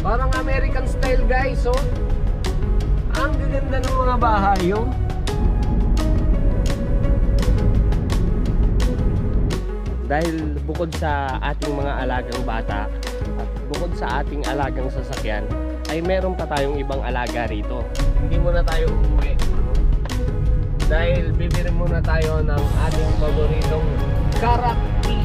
Parang American style guys, oh. Ang gaganda ng mga bahay, oh. Dahil bukod sa ating mga alagang bata at bukod sa ating alagang sasakyan, ay meron pa tayong ibang alaga rito. Hindi muna tayo uuwi dahil bibili muna tayo ng ating paboritong Karak Tea.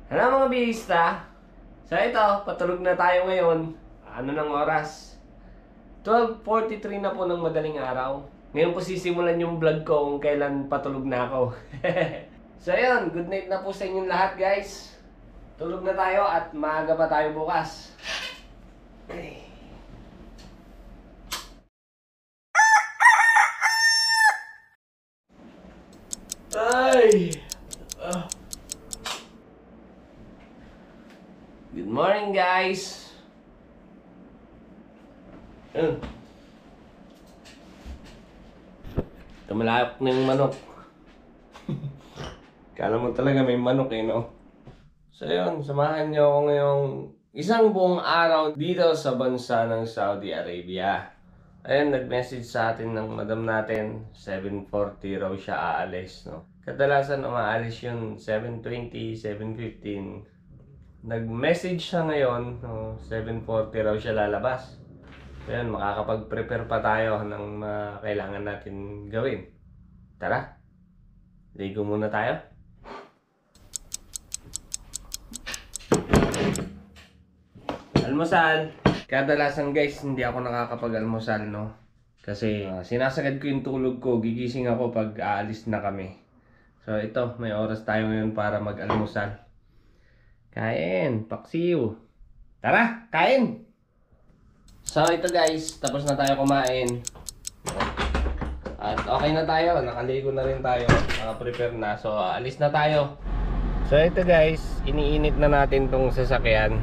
Hello mga bihista! So ito, patulog na tayo ngayon. Ano ng oras? 12:43 na po ng madaling araw. Ngayon po sisimulan yung vlog ko kung kailan patulog na ako. So ayun, good night na po sa inyong lahat guys. Tulog na tayo at maaga pa tayo bukas. Ay! Good morning guys! Tumalapok na yung manok. Kala mo talaga may manok eh, no? So yun, samahan nyo ako ngayong isang buong araw dito sa bansa ng Saudi Arabia. Ayun, nag-message sa atin ng madam natin, 7:40 raw siya aalis, no? Kadalasan umaalis yun 7:20, 7:15. Nag-message siya ngayon, no? 7:40 raw siya lalabas. So yun, makakapag-prepare pa tayo ng kailangan natin gawin. Tara, ligo muna tayo. Almusal. Kadalasan guys, hindi ako nakakapag-almusal, no? Kasi sinasagad ko yung tulog ko, gigising ako pag aalis na kami. So ito, may oras tayo ngayon para mag-almusal. Kain, paksiw. Tara, kain! So ito guys, tapos na tayo kumain. At okay na tayo, nakaligo na rin tayo, naka-prepare na. So alis na tayo. So ito guys, iniinit na natin tong sasakyan,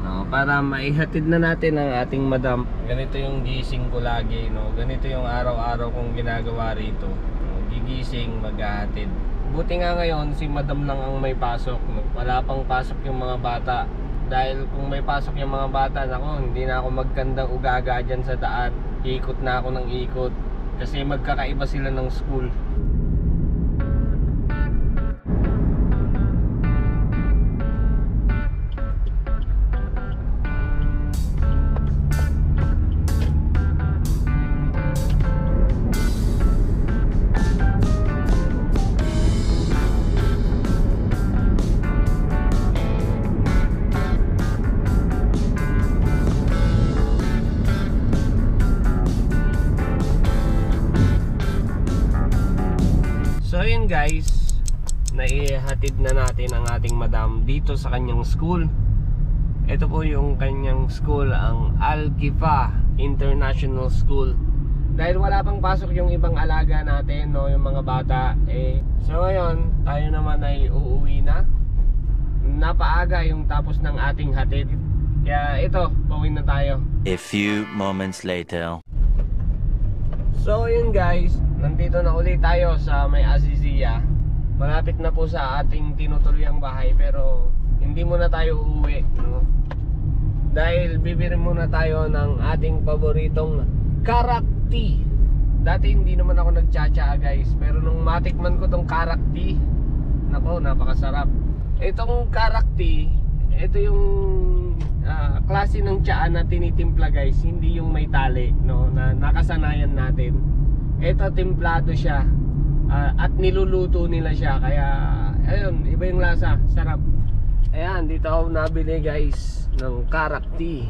no, para maihatid na natin ang ating madam. Ganito yung gising ko lagi, no? Ganito yung araw-araw kong ginagawa rito, no? Gigising, maghahatid. Buti nga ngayon si madam lang ang may pasok, no? Wala pang pasok yung mga bata. Dahil kung may pasok yung mga bata, nako, hindi na ako magkandang ugaga dyan sa daan. Ikot na ako ng ikot kasi magkakaiba sila ng school. So yun guys, naihatid na natin ang ating madam dito sa kanyang school. Ito po yung kanyang school, ang Al-Kifa International School. Dahil wala pang pasok yung ibang alaga natin, no, yung mga bata, so ngayon, tayo naman ay uuwi na. Napaaga yung tapos ng ating hatid. Kaya ito, pauwi na tayo. A few moments later. So yun guys, nandito na ulit tayo sa may Azizia. Malapit na po sa ating tinutuluyang bahay, pero hindi muna tayo uuwi, no? Dahil bibili muna tayo ng ating paboritong Karak Tea. Dati hindi naman ako nagtsatsa guys, pero nung matikman ko tong Karak Tea, nako, napakasarap. Itong Karak Tea, ito yung klase ng tsaa na tinitimpla guys, hindi yung may tali, no, na nakasanayan natin. Ito timplado siya, at niluluto nila siya, kaya ayun, iba yung lasa, sarap. Ayan, dito ako nabili guys ng Karak Tea.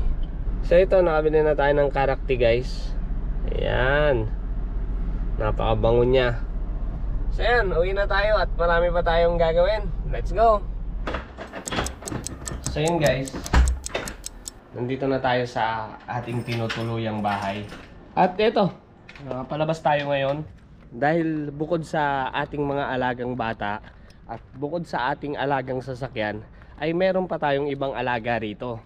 So ito, nakabili na tayo ng Karak Tea guys. Ayan, napakabango niya. So ayan, uwi na tayo at marami pa tayong gagawin. Let's go! So yun guys, nandito na tayo sa ating tinutuluyang bahay. At ito, palabas tayo ngayon. Dahil bukod sa ating mga alagang bata at bukod sa ating alagang sasakyan, ay meron pa tayong ibang alaga rito.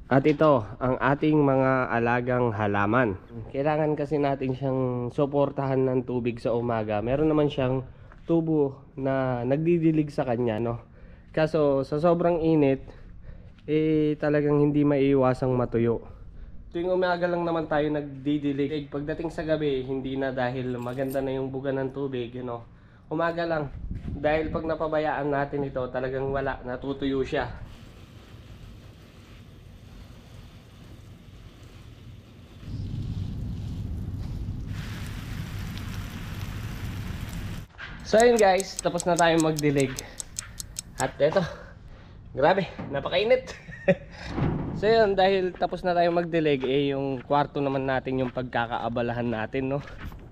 At ito, ang ating mga alagang halaman. Kailangan kasi natin siyang suportahan ng tubig sa umaga. Meron naman siyang tubo na nagdidilig sa kanya, no? Kaso sa sobrang init, talagang hindi maiiwasang matuyo. Tuwing umaga lang naman tayo nagdidilig. Pagdating sa gabi, hindi na, dahil maganda na yung buga ng tubig, you know. Umaga lang. Dahil pag napabayaan natin ito, talagang wala, natutuyo siya. So yun guys, tapos na tayo magdilig. At eto, grabe, napakainit. So yun, dahil tapos na tayo magdilig, yung kwarto naman natin yung pagkakaabalahan natin, no?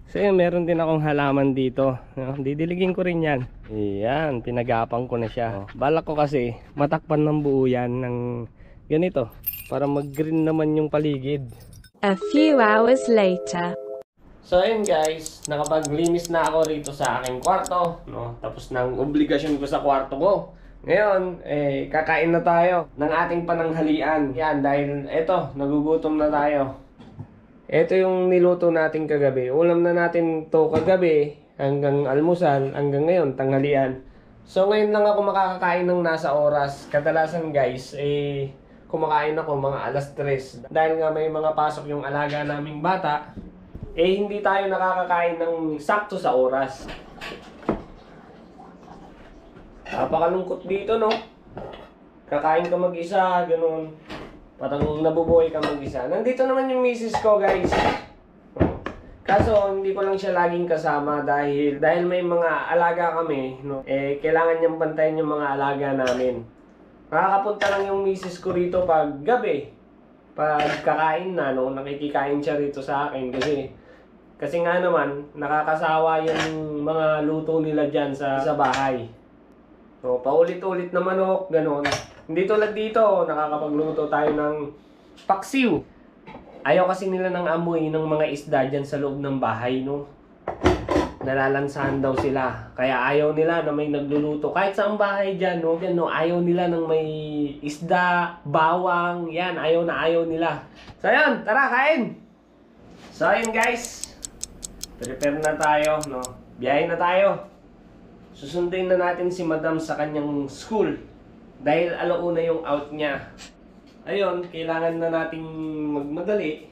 So yun, meron din akong halaman dito, no? Didiligin ko rin yan. Ayan, pinagapang ko na siya. Balak ko kasi matakpan ng buo yan ng ganito, para mag-green naman yung paligid. A few hours later. So ayun guys, nakapaglinis na ako rito sa aking kwarto, no? Tapos ng obligasyon ko sa kwarto ko. Ngayon, kakain na tayo ng ating pananghalian. Yan, dahil eto, nagugutom na tayo. Ito yung niluto natin kagabi. Ulam na natin to kagabi, hanggang almusal, hanggang ngayon, tanghalian. So ngayon lang ako makakakain ng nasa oras. Kadalasan guys, kumakain ako mga alas 3. Dahil nga may mga pasok yung alaga naming bata, hindi tayo nakakakain ng sakto sa oras. Napakalungkot dito, no? Kakain ka mag-isa, ganun. Parang nabubuhay ka mag-isa. Nandito naman yung misis ko, guys. Kaso, hindi ko lang siya laging kasama dahil may mga alaga kami, no? Kailangan niyang bantayan yung mga alaga namin. Nakakapunta lang yung misis ko rito pag gabi. Pag kakain na, no? Nakikikain siya rito sa akin kasi nga naman, nakakasawa yung mga luto nila dyan sa bahay. So, paulit-ulit na manok, gano'n. Hindi tulad dito, nakakapagluto tayo ng paksiw. Ayaw kasi nila ng amoy ng mga isda dyan sa loob ng bahay, no? Nalalansahan daw sila. Kaya ayaw nila na may nagluluto. Kahit saang bahay dyan, no? Yan, no? Ayaw nila ng may isda, bawang, yan. Ayaw na ayaw nila. So, yan. Tara, kain! So, yun guys. Prepare na tayo, no? Biyahe na tayo. Susundin na natin si Madam sa kanyang school. Dahil alauna yung out niya. Ayun, kailangan na nating magmadali.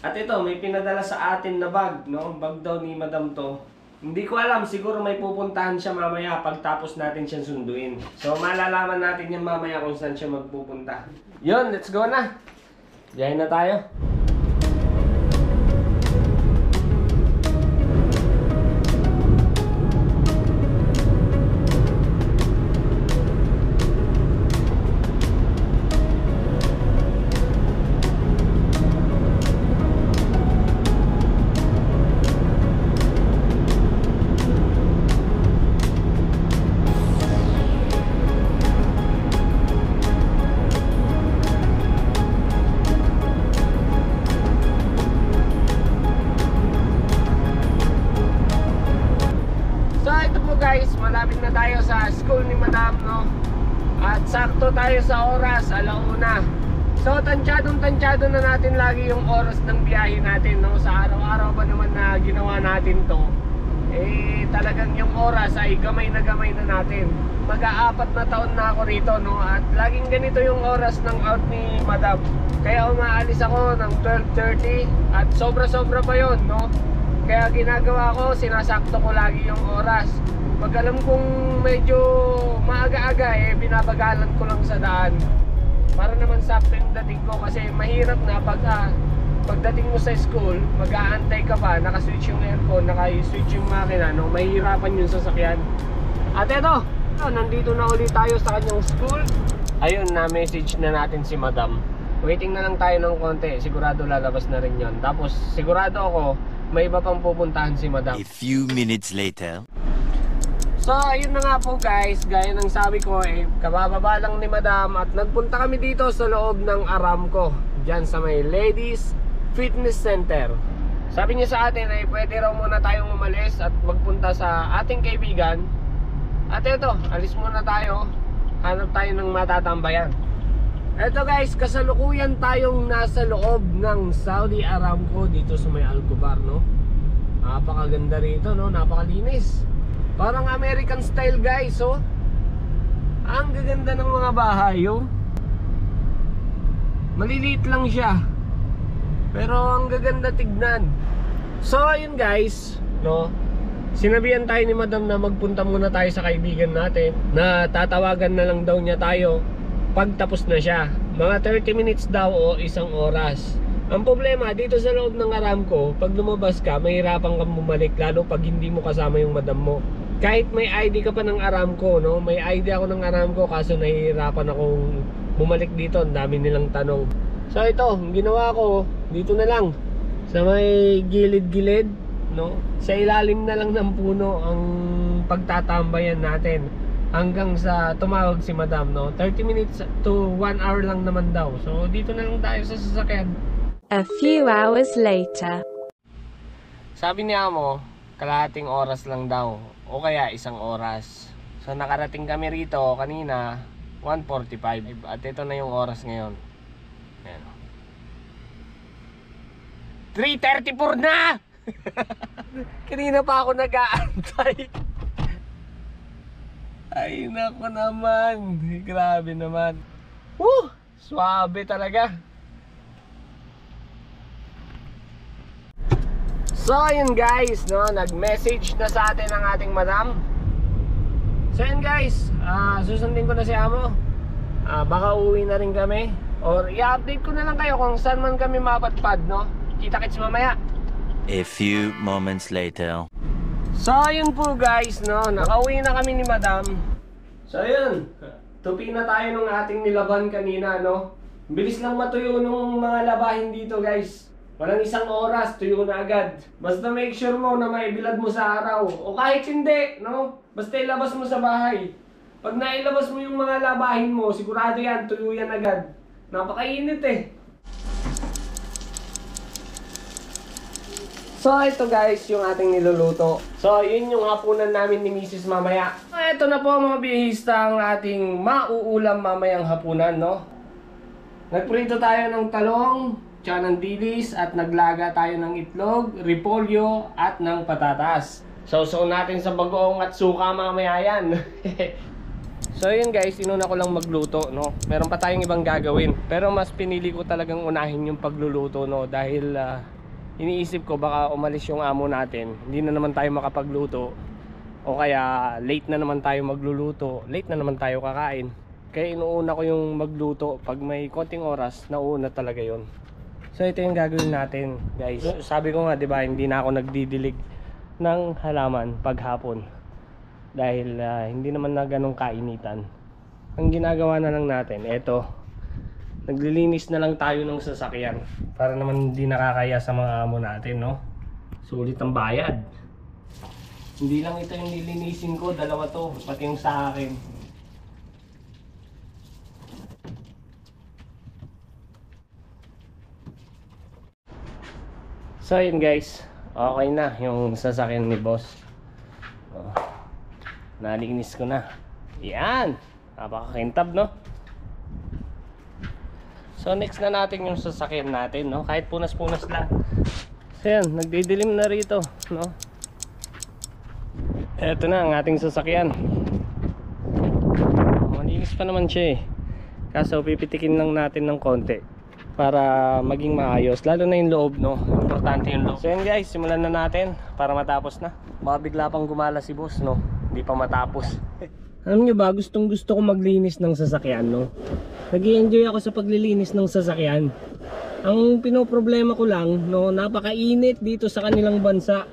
At ito, may pinadala sa atin na bag, no? Bag daw ni Madam to. Hindi ko alam, siguro may pupuntahan siya mamaya pagtapos natin siyang sunduin. So, malalaman natin yan mamaya kung saan siya magpupunta. Yun, let's go na. Biyahe na tayo. Malapit na tayo sa school ni Madam, no? At sakto tayo sa oras, alauna. So tansyadong na natin lagi yung oras ng biyahe natin, no? Sa araw-araw ba naman na ginawa natin to, talagang yung oras ay gamay na natin. Mag-aapat na taon na ako rito, no? At laging ganito yung oras ng out ni Madam. Kaya umaalis ako ng 12:30 at sobra-sobra pa yon, no? Kaya ginagawa ko, sinasakto ko lagi yung oras. Pag alam kong medyo maaga-aga, binabagalan ko lang sa daan para naman sakto yung dating ko. Kasi mahirap na pagdating mo sa school, mag-aantay ka pa, naka-switch yung aircon, naka-switch yung makina, no? Mahirapan yung sasakyan. At eto, nandito na ulit tayo sa kanyang school. Ayun, na-message na natin si Madam. Waiting na lang tayo ng konti, sigurado lalabas na rin yon. Tapos sigurado ako, may iba pang pupuntahan si Madam. A few minutes later. So ayun na nga po guys, gaya ng sabi ko, kabababa lang ni Madam at nagpunta kami dito sa loob ng Aramco, dyan sa may Ladies Fitness Center. Sabi niya sa atin ay pwede raw muna tayong umalis at magpunta sa ating kaibigan. At eto, alis muna tayo, hanap tayo ng matatambayan. Eto guys, kasalukuyan tayong nasa loob ng Saudi Aramco dito sa may Alcobar, no? Napakaganda rito, no? Napakalinis. Parang American style guys, oh. Ang gaganda ng mga bahay, oh. Maliliit lang siya, pero ang gaganda tignan. So ayun guys, no? Sinabihan tayo ni Madam na magpunta muna tayo sa kaibigan natin, na tatawagan na lang daw niya tayo pag tapos na siya. Mga 30 minutes daw o 1 oras. Ang problema dito sa loob ng Aramco, pag lumabas ka, mahirapan kang bumalik, lalo pag hindi mo kasama yung madam mo. Kahit may ID ka pa ng Aramco, no? May ID ako ng Aramco, kaso nahihirapan akong bumalik dito. Ang dami nilang tanong. So ito, ang ginawa ko, dito na lang sa may gilid-gilid, no? Sa ilalim na lang ng puno ang pagtatambayan natin hanggang sa tumawag si Madam, no? 30 minutes to 1 hour lang naman daw. So dito na lang tayo sa sasakyan. A few hours later. Sabi ni Amo, kalahating oras lang daw o kaya 1 oras. So nakarating kami rito kanina 1:45 at ito na yung oras ngayon. Ayan. 3:34 na! Kanina pa ako nag-aantay. Ay nako naman, grabe naman. Woo! Swabe talaga. So ayun guys, no, nag-message na sa atin ang ating madam. So ayun guys, susundin ko na si Amo. Baka uwi na rin kami, or i-update ko na lang kayo kung saan man kami mapadpad, no. Kita-kits mamaya. A few moments later. So ayun po guys, no, nakauwi na kami ni Madam. So ayun, tupi na tayo ng ating nilaban kanina, no. Bilis lang matuyo ng mga labahin dito guys. Walang 1 oras, tuyo na agad. Basta make sure mo na maibilad mo sa araw. O kahit hindi, no, basta ilabas mo sa bahay. Pag nailabas mo yung mga labahin mo, sigurado yan, tuyo yan agad. Napakainit eh. So ito guys, yung ating niluluto. So yun yung hapunan namin ni Mrs. mamaya. Ito na po mga bihista ang ating mauulam mamayang hapunan, no. Nagprito tayo ng talong, tsaka ng dilis, at naglaga tayo ng itlog, repolyo, at ng patatas. So natin sa bagoong at suka mamaya yan. So yun guys, inuna ko lang magluto, no. Meron pa tayong ibang gagawin, pero mas pinili ko talagang unahin yung pagluluto, no, dahil iniisip ko baka umalis yung amo natin, hindi na naman tayo makapagluto, o kaya late na naman tayo magluluto, late na naman tayo kakain. Kaya inuuna ko yung magluto. Pag may konting oras, nauuna talaga yon. So ito yung gagawin natin guys. Sabi ko nga, diba, hindi na ako nagdidilig ng halaman paghapon dahil hindi naman na ganong kainitan. Ang ginagawa na lang natin, eto, naglilinis na lang tayo ng sasakyan para naman hindi nakakaya sa mga amo natin, no. Sulit ang bayad. Hindi lang ito yung nilinisin ko, dalawa to, pati yung sa akin. So yun guys, okay na yung sasakyan ni boss. Nalinis ko na. Yan, napakakintab, no. So next na natin yung sasakyan natin, no? Kahit punas-punas lang. So yan, nagdidilim na rito, no? Eto na ang ating sasakyan. Malinis pa naman siya eh. Kaso pipitikin lang natin ng konti para maging maayos. Lalo na yung loob, no? Importante yung loob. So yan guys, simulan na natin para matapos na. Baka bigla pang gumala si boss, no? Hindi pa matapos. Alam nyo ba, gustong gusto ko maglinis ng sasakyan, no? Nag-i-enjoy ako sa paglilinis ng sasakyan. Ang pinoproblema ko lang, no, napakainit dito sa kanilang bansa.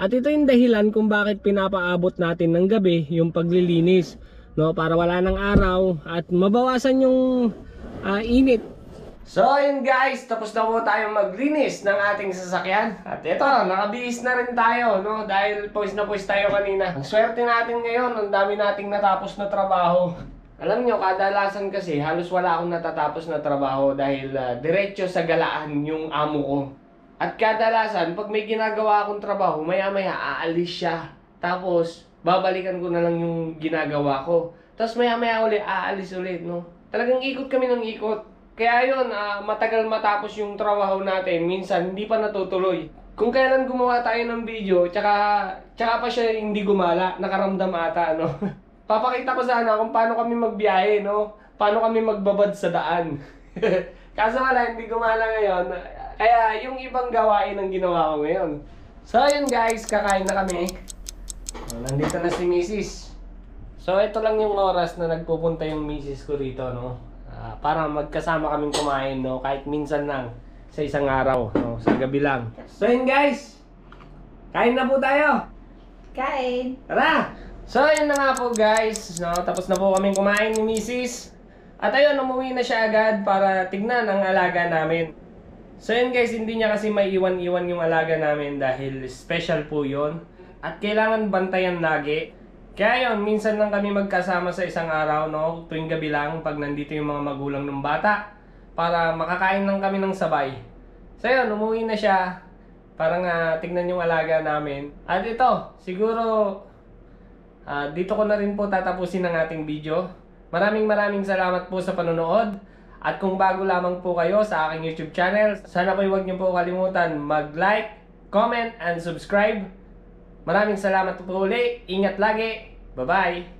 At ito yung dahilan kung bakit pinapaabot natin ng gabi yung paglilinis, no, para wala ng araw at mabawasan yung init. So yun guys, tapos na po tayong maglinis ng ating sasakyan. At ito, nakabihis na rin tayo, no? Dahil pawis na pawis tayo kanina. Ang swerte natin ngayon, ang dami nating natapos na trabaho. Alam nyo, kadalasan kasi halos wala akong natatapos na trabaho dahil diretso sa galaan yung amo ko. At kadalasan, pag may ginagawa akong trabaho, maya-maya aalis siya. Tapos, babalikan ko na lang yung ginagawa ko. Tapos maya-maya uli, aalis ulit, no? Talagang ikot kami ng ikot. Kaya yun, matagal matapos yung trabaho natin, minsan hindi pa natutuloy. Kung kailan gumawa tayo ng video, tsaka pa siya hindi gumala, nakaramdam ata, no? Papakita ko sana kung paano kami magbiyahe, no? Paano kami magbabad sa daan. Kaso wala, hindi gumala ngayon. Kaya yung ibang gawain ang ginawa ko ngayon. So yun guys, kakain na kami. Nandito na si Mrs. So ito lang yung oras na nagpupunta yung Mrs. ko rito, no? Para magkasama kaming kumain, no? Kahit minsan lang sa isang araw, no? Sa gabi lang. So yun guys, kain na po tayo. Kain. Tara! So yun na nga po guys, no? Tapos na po kaming kumain ni Mrs. At ayun, umuwi na siya agad para tignan ang alaga namin. So yun guys, hindi niya kasi maiiwan-iwan yung alaga namin dahil special po yun. At kailangan bantayan lagi. Kaya yun, minsan lang kami magkasama sa isang araw, no? Tuwing gabi lang pag nandito yung mga magulang ng bata. Para makakain lang kami ng sabay. So yun, umuwi na siya. Para nga tignan yung alaga namin. At ito, siguro dito ko na rin po tatapusin ang ating video. Maraming salamat po sa panonood. At kung bago lamang po kayo sa aking YouTube channel, sana po huwag niyo po kalimutan mag-like, comment, and subscribe. Maraming salamat po uli. Ingat lagi. Bye-bye.